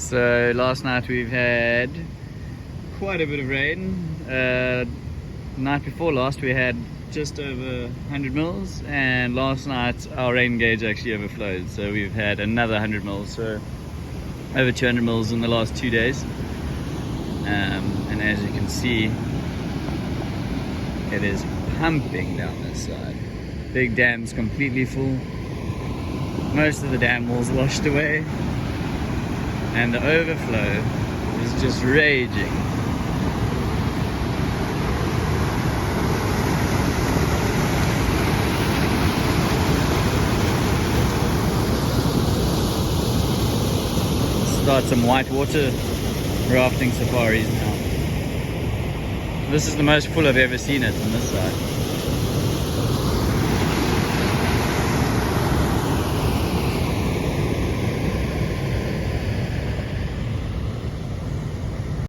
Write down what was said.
So last night we've had quite a bit of rain. Night before last we had just over 100 mils, and last night our rain gauge actually overflowed, so we've had another 100 mils, so over 200 mils in the last 2 days. And as you can see, it is pumping down this side. Big dam's completely full. Most of the dam walls washed away, and the overflow is just raging. Start some whitewater rafting safaris now. This is the most full I've ever seen it on this side.